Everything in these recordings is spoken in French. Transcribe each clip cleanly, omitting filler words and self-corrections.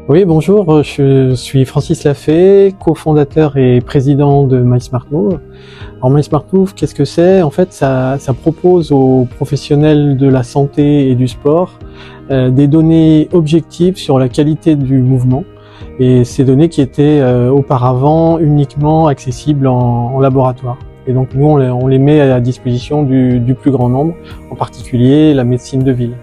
Oui, bonjour, je suis Francis Lafay, cofondateur et président de MySmartMove. Alors MySmartMove, qu'est-ce que c'est? En fait, ça propose aux professionnels de la santé et du sport des données objectives sur la qualité du mouvement. Et ces données qui étaient auparavant uniquement accessibles en laboratoire. Et donc nous, on les met à disposition du plus grand nombre, en particulier la médecine de ville.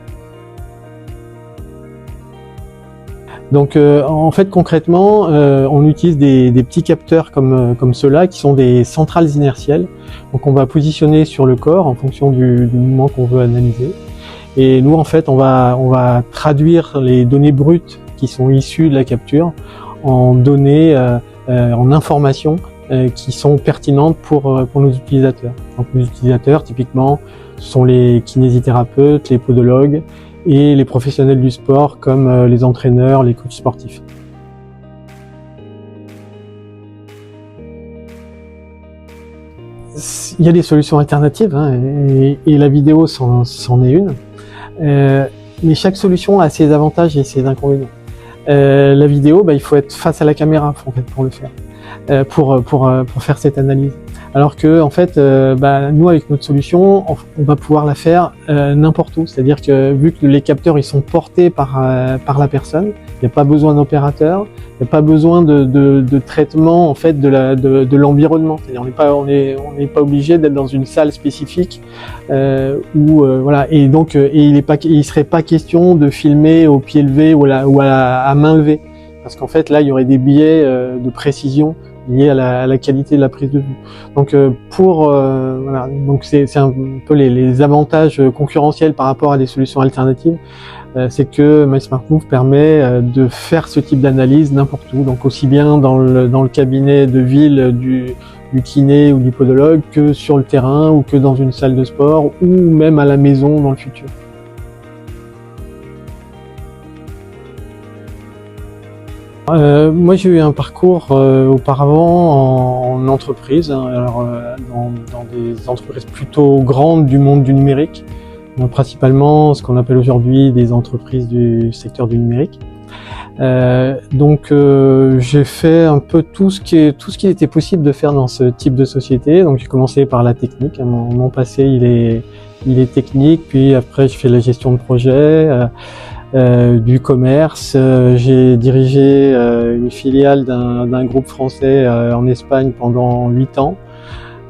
Donc en fait concrètement, on utilise des petits capteurs comme ceux-là qui sont des centrales inertielles. Donc on va positionner sur le corps en fonction du mouvement qu'on veut analyser. Et nous en fait on va traduire les données brutes qui sont issues de la capture en données, en informations qui sont pertinentes pour nos utilisateurs. Donc nos utilisateurs typiquement ce sont les kinésithérapeutes, les podologues, et les professionnels du sport comme les entraîneurs, les coachs sportifs. Il y a des solutions alternatives hein, et la vidéo c'en est une, mais chaque solution a ses avantages et ses inconvénients. La vidéo, il faut être face à la caméra en fait, pour le faire, pour faire cette analyse. Alors que en fait, nous avec notre solution, on va pouvoir la faire n'importe où. C'est-à-dire que vu que les capteurs ils sont portés par la personne, il n'y a pas besoin d'opérateur, il n'y a pas besoin de traitement en fait de l'environnement. C'est-à-dire on n'est pas obligé d'être dans une salle spécifique voilà. Et donc il serait pas question de filmer au pied levé ou à main levée, parce qu'en fait là il y aurait des biais de précision lié à la qualité de la prise de vue. Donc voilà, donc c'est un peu les avantages concurrentiels par rapport à des solutions alternatives, c'est que MySmartMove permet de faire ce type d'analyse n'importe où, donc aussi bien dans le cabinet de ville du kiné ou du podologue que sur le terrain ou que dans une salle de sport ou même à la maison dans le futur. Moi j'ai eu un parcours auparavant en entreprise, hein, alors dans des entreprises plutôt grandes du monde du numérique, principalement ce qu'on appelle aujourd'hui des entreprises du secteur du numérique. Donc j'ai fait un peu tout ce qui était possible de faire dans ce type de société. Donc j'ai commencé par la technique, mon passé il est technique, puis après je fais la gestion de projet. Du commerce, j'ai dirigé une filiale d'un groupe français en Espagne pendant 8 ans.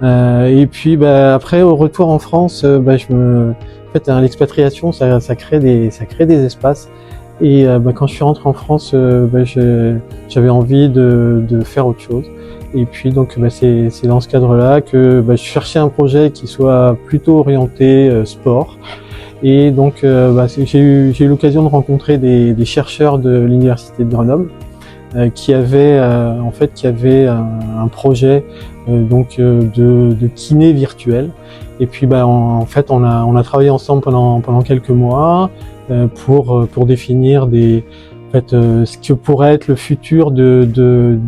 Et puis après au retour en France, en fait l'expatriation ça crée des espaces. Et quand je suis rentré en France, j'avais envie de faire autre chose. Et puis donc c'est dans ce cadre-là que je cherchais un projet qui soit plutôt orienté sport. Et donc j'ai eu l'occasion de rencontrer des chercheurs de l'université de Grenoble qui avaient un projet de kiné virtuel. Et puis en fait on a travaillé ensemble pendant quelques mois pour définir ce que pourrait être le futur d'une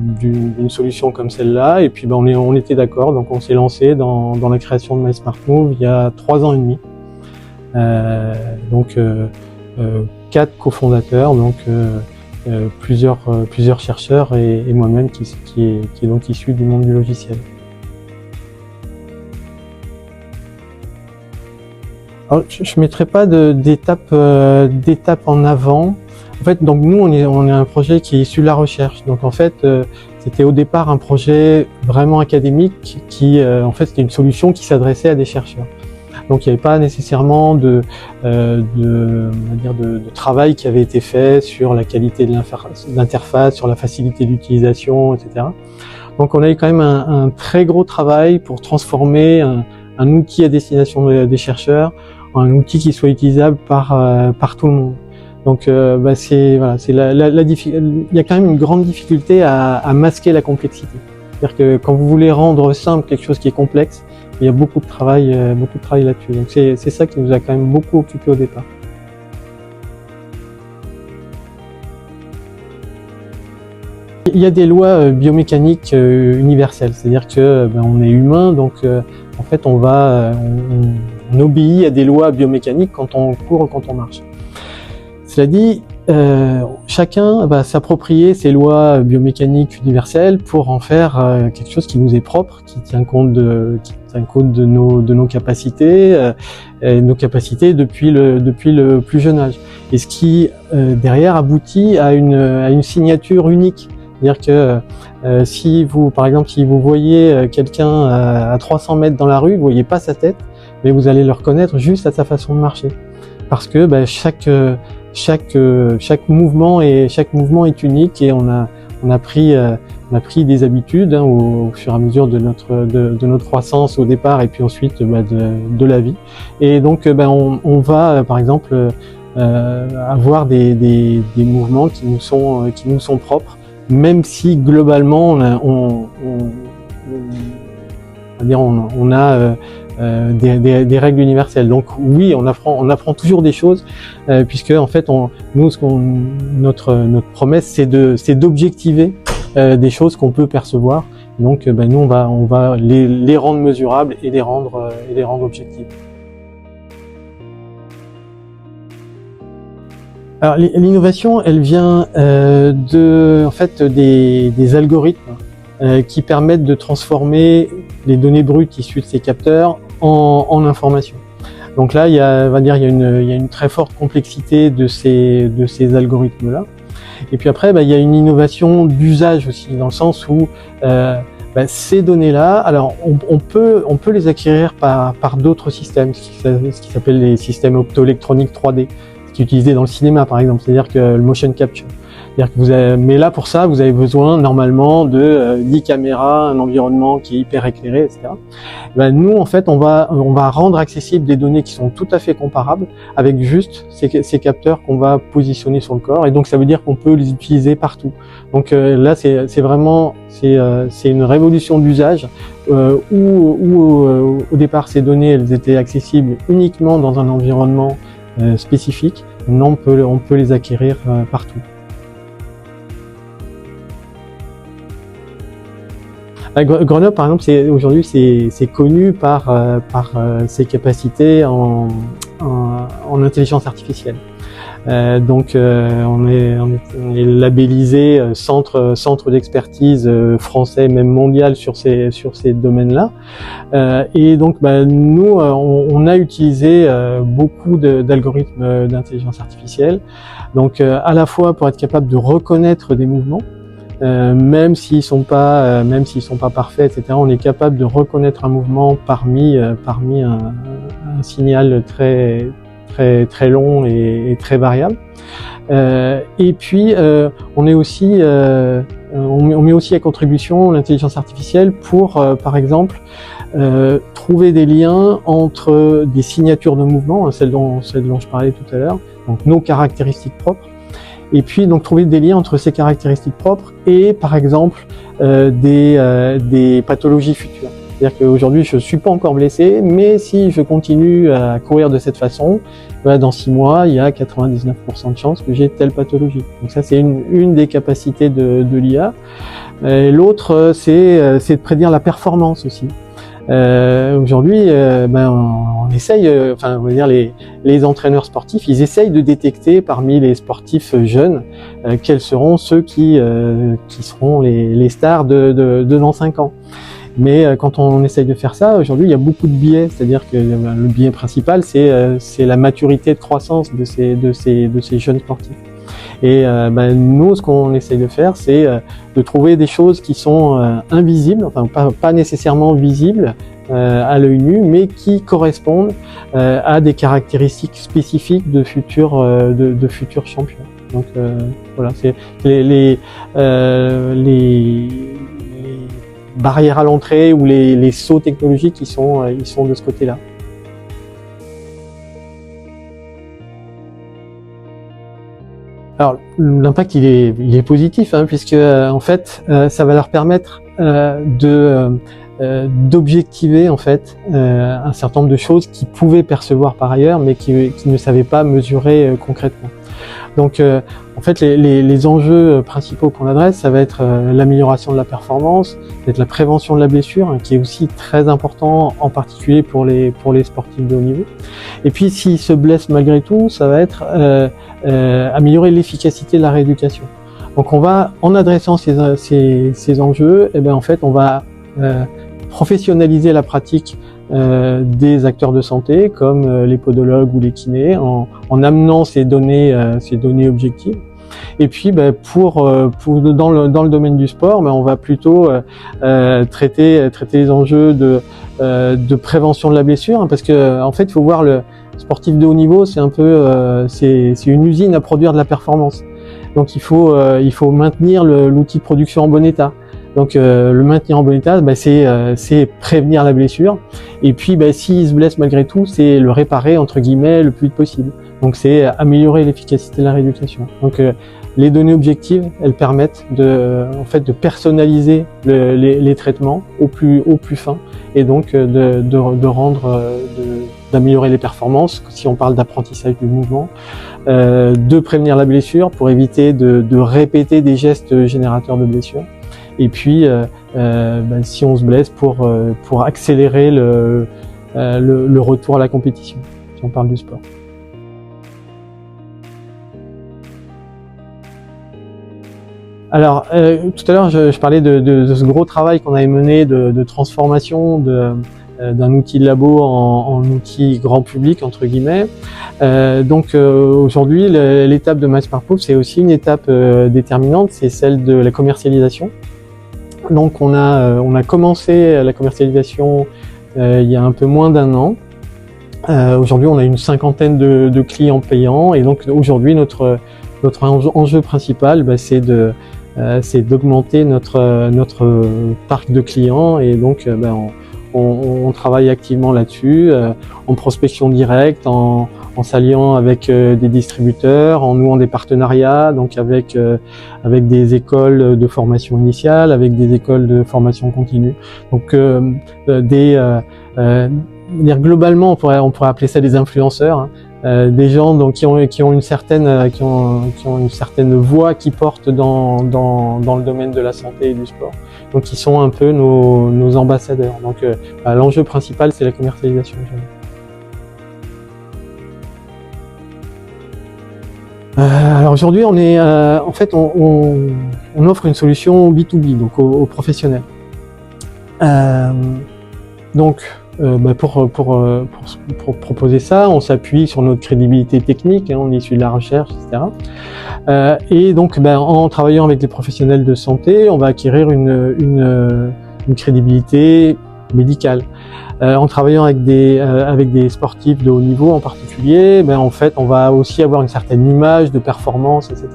solution comme celle-là. Et puis on était d'accord, donc on s'est lancé dans la création de MySmartMove il y a 3 ans et demi. 4 cofondateurs, donc plusieurs chercheurs et moi-même qui est donc issu du monde du logiciel. Alors, je mettrai pas d'étape en avant. En fait, donc nous on est un projet qui est issu de la recherche. Donc en fait, c'était au départ un projet vraiment académique qui en fait c'était une solution qui s'adressait à des chercheurs. Donc il n'y avait pas nécessairement de travail qui avait été fait sur la qualité de l'interface, sur la facilité d'utilisation, etc. Donc on a eu quand même un très gros travail pour transformer un outil à destination des chercheurs en un outil qui soit utilisable par tout le monde. Donc il y a quand même une grande difficulté à masquer la complexité. C'est-à-dire que quand vous voulez rendre simple quelque chose qui est complexe, il y a beaucoup de travail là-dessus. Donc c'est ça qui nous a quand même beaucoup occupé au départ. Il y a des lois biomécaniques universelles, c'est-à-dire que on est humain, donc en fait on obéit à des lois biomécaniques quand on court ou quand on marche. Cela dit, chacun va s'approprier ces lois biomécaniques universelles pour en faire quelque chose qui nous est propre, qui tient compte de nos capacités, nos capacités depuis le plus jeune âge. Et ce qui derrière aboutit à une signature unique. C'est-à-dire que si vous, par exemple, si vous voyez quelqu'un à 300 mètres dans la rue, vous voyez pas sa tête, mais vous allez le reconnaître juste à sa façon de marcher, parce que chaque mouvement est unique, et on a pris des habitudes au fur et à mesure de notre croissance au départ, et puis ensuite de la vie. Et donc on va par exemple avoir des mouvements qui nous sont propres, même si globalement on a des règles universelles. Donc oui, on apprend toujours des choses, puisque en fait notre promesse c'est d'objectiver des choses qu'on peut percevoir. Donc nous on va les rendre mesurables et les rendre objectives. Alors l'innovation, elle vient en fait des algorithmes qui permettent de transformer les données brutes issues de ces capteurs en informations. Donc là, il y a une très forte complexité de ces algorithmes-là. Et puis après, il y a une innovation d'usage aussi, dans le sens où ces données-là, alors on peut les acquérir par d'autres systèmes, ce qui s'appelle les systèmes optoélectroniques 3D, qui est utilisé dans le cinéma par exemple, c'est-à-dire que le motion capture. C'est-à-dire que mais là pour ça, vous avez besoin normalement de 10 caméras, un environnement qui est hyper éclairé, etc. Nous en fait, on va rendre accessibles des données qui sont tout à fait comparables avec juste ces capteurs qu'on va positionner sur le corps, et donc ça veut dire qu'on peut les utiliser partout. Donc là, c'est une révolution d'usage où au départ ces données elles étaient accessibles uniquement dans un environnement spécifiques. Maintenant, on peut les acquérir partout. Grenoble, par exemple, aujourd'hui c'est connu par ses capacités en intelligence artificielle. Donc on est labellisé centre d'expertise français, même mondial, sur ces domaines-là. Et donc nous on a utilisé beaucoup d'algorithmes d'intelligence artificielle, donc à la fois pour être capable de reconnaître des mouvements, même s'ils sont pas parfaits, etc. On est capable de reconnaître un mouvement parmi un signal très long et très variable. Et puis on met aussi à contribution l'intelligence artificielle pour par exemple trouver des liens entre des signatures de mouvement, celles dont je parlais tout à l'heure, donc nos caractéristiques propres, et puis donc trouver des liens entre ces caractéristiques propres et par exemple des pathologies futures. C'est-à-dire qu'aujourd'hui, je suis pas encore blessé, mais si je continue à courir de cette façon, dans 6 mois, il y a 99% de chances que j'ai telle pathologie. Donc ça, c'est une des capacités de l'IA. L'autre, c'est de prédire la performance aussi. Aujourd'hui, on essaye, on va dire les entraîneurs sportifs, ils essayent de détecter parmi les sportifs jeunes quels seront ceux qui seront les stars de dans 5 ans. Mais quand on essaye de faire ça, aujourd'hui, il y a beaucoup de biais. C'est-à-dire que le biais principal, c'est la maturité de croissance de ces jeunes sportifs. Et nous, ce qu'on essaye de faire, c'est de trouver des choses qui sont invisibles, enfin pas nécessairement visibles à l'œil nu, mais qui correspondent à des caractéristiques spécifiques de futurs champions. Donc voilà, c'est les barrières à l'entrée ou les sauts technologiques, ils sont de ce côté-là. Alors l'impact il est positif, puisque en fait ça va leur permettre d'objectiver en fait un certain nombre de choses qu'ils pouvaient percevoir par ailleurs, mais qui ne savaient pas mesurer concrètement. Donc en fait, les enjeux principaux qu'on adresse, ça va être l'amélioration de la performance, ça va être la prévention de la blessure, hein, qui est aussi très important, en particulier pour les sportifs de haut niveau. Et puis, s'ils se blessent malgré tout, ça va être améliorer l'efficacité de la rééducation. Donc, on va, en adressant ces enjeux, eh bien, en fait, on va professionnaliser la pratique des acteurs de santé comme les podologues ou les kinés en amenant ces données objectives. Et puis dans le domaine du sport, on va plutôt traiter les enjeux de prévention de la blessure, hein, parce que en fait il faut voir le sportif de haut niveau, c'est un peu c'est une usine à produire de la performance. Donc il faut maintenir l'outil de production en bon état. Donc le maintenir en bon état, c'est prévenir la blessure. Et puis s'il se blesse malgré tout, c'est le réparer entre guillemets le plus vite possible. Donc c'est améliorer l'efficacité de la rééducation. Donc les données objectives, elles permettent de personnaliser les traitements au plus fin et donc d'améliorer les performances si on parle d'apprentissage du mouvement, de prévenir la blessure pour éviter de répéter des gestes générateurs de blessures. Et puis, si on se blesse, pour accélérer le retour à la compétition, si on parle du sport. Alors, tout à l'heure, je parlais de ce gros travail qu'on avait mené de transformation d'un outil de labo en outil grand public, entre guillemets. Aujourd'hui, l'étape de MassParPool, c'est aussi une étape déterminante, c'est celle de la commercialisation. Donc on a commencé la commercialisation il y a un peu moins d'un an. Aujourd'hui on a une cinquantaine de clients payants et donc aujourd'hui notre enjeu principal c'est d'augmenter notre parc de clients et donc on travaille activement là-dessus, en prospection directe, en s'alliant avec des distributeurs, en nouant des partenariats, donc avec des écoles de formation initiale, avec des écoles de formation continue. Donc globalement on pourrait appeler ça des influenceurs, hein, des gens donc qui ont une certaine voix qui portent dans le domaine de la santé et du sport. Donc qui sont un peu nos ambassadeurs. Donc l'enjeu principal c'est la commercialisation. Alors aujourd'hui, on est on offre une solution B2B, donc aux professionnels. Pour proposer ça, on s'appuie sur notre crédibilité technique, hein, on est issu de la recherche, etc. Et donc, en travaillant avec les professionnels de santé, on va acquérir une crédibilité médicale. En travaillant avec des sportifs de haut niveau en particulier, en fait, on va aussi avoir une certaine image de performance, etc.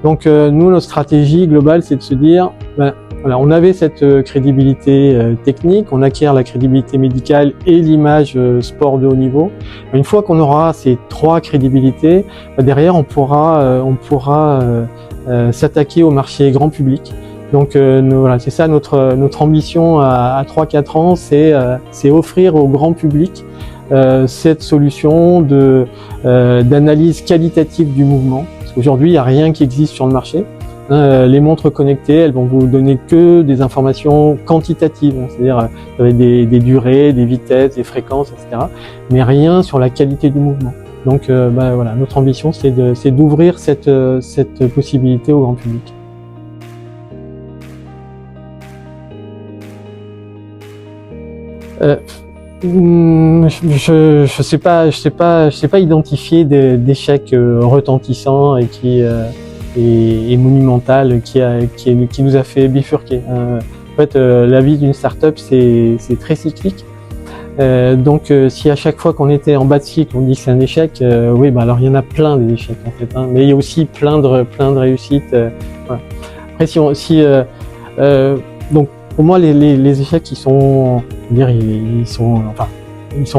Donc, nous, notre stratégie globale, c'est de se dire, voilà, on avait cette crédibilité technique, on acquiert la crédibilité médicale et l'image sport de haut niveau. Une fois qu'on aura ces trois crédibilités, derrière, on pourra s'attaquer au marché grand public. Donc voilà, c'est ça notre ambition à 3-4 ans, c'est offrir au grand public cette solution d'analyse qualitative du mouvement. Parce qu'aujourd'hui, il n'y a rien qui existe sur le marché. Les montres connectées, elles vont vous donner que des informations quantitatives, hein, c'est-à-dire avec des durées, des vitesses, des fréquences, etc. Mais rien sur la qualité du mouvement. Donc voilà, notre ambition, c'est d'ouvrir cette possibilité au grand public. Je sais pas identifier d'échecs retentissants et monumental qui nous a fait bifurquer. En fait, la vie d'une start-up c'est très cyclique. Donc si à chaque fois qu'on était en bas de cycle on dit que c'est un échec, oui, alors il y en a plein des échecs en fait, hein, mais il y a aussi plein de réussites. Voilà. Après donc pour moi les échecs ils sont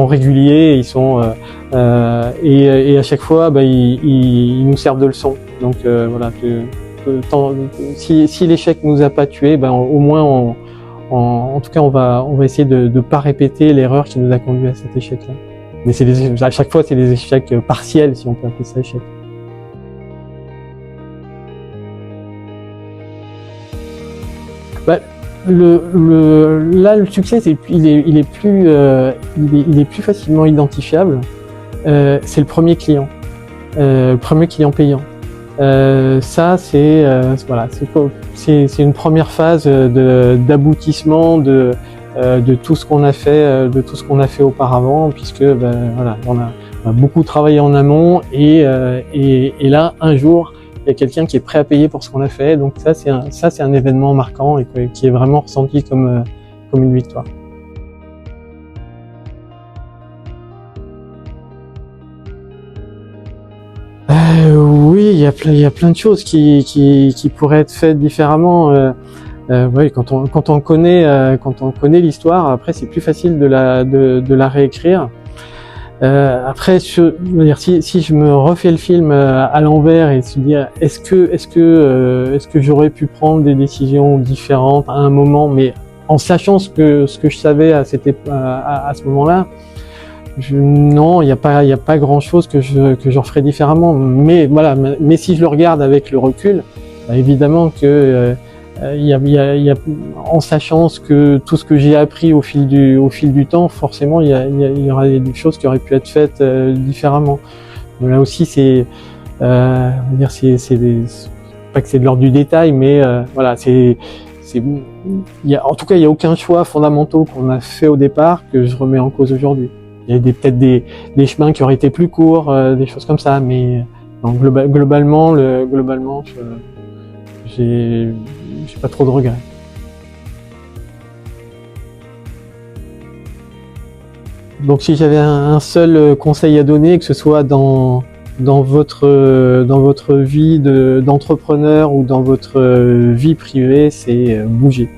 réguliers, et à chaque fois ils nous servent de leçon. Donc voilà, si l'échec nous a pas tués, au moins en tout cas on va essayer de pas répéter l'erreur qui nous a conduit à cet échec-là. Mais à chaque fois c'est des échecs partiels, si on peut appeler ça échec. Là, le succès, il est plus facilement identifiable. C'est le premier client payant. Ça, voilà, c'est une première phase d'aboutissement de tout ce qu'on a fait, auparavant, puisque voilà, on a beaucoup travaillé en amont et là, un jour, il y a quelqu'un qui est prêt à payer pour ce qu'on a fait. Donc ça, c'est un événement marquant et qui est vraiment ressenti comme une victoire. Oui, il y a plein de choses qui pourraient être faites différemment. Oui, quand on connaît l'histoire, après c'est plus facile de la réécrire. Après, je veux dire, si je me refais le film à l'envers et se dire est-ce que j'aurais pu prendre des décisions différentes à un moment, mais en sachant ce que je savais à ce moment-là, non, il n'y a pas grand-chose que je referais différemment. Mais voilà, mais si je le regarde avec le recul, évidemment que en sachant tout ce que j'ai appris au fil du temps, forcément il y aura des choses qui auraient pu être faites différemment. Mais là aussi c'est pas que c'est de l'ordre du détail, mais voilà, en tout cas il y a aucun choix fondamentaux qu'on a fait au départ que je remets en cause aujourd'hui. Il y a peut-être des chemins qui auraient été plus courts, des choses comme ça, mais donc, globalement j'ai pas trop de regrets. Donc si j'avais un seul conseil à donner, que ce soit dans votre vie d'entrepreneur ou dans votre vie privée, c'est bouger.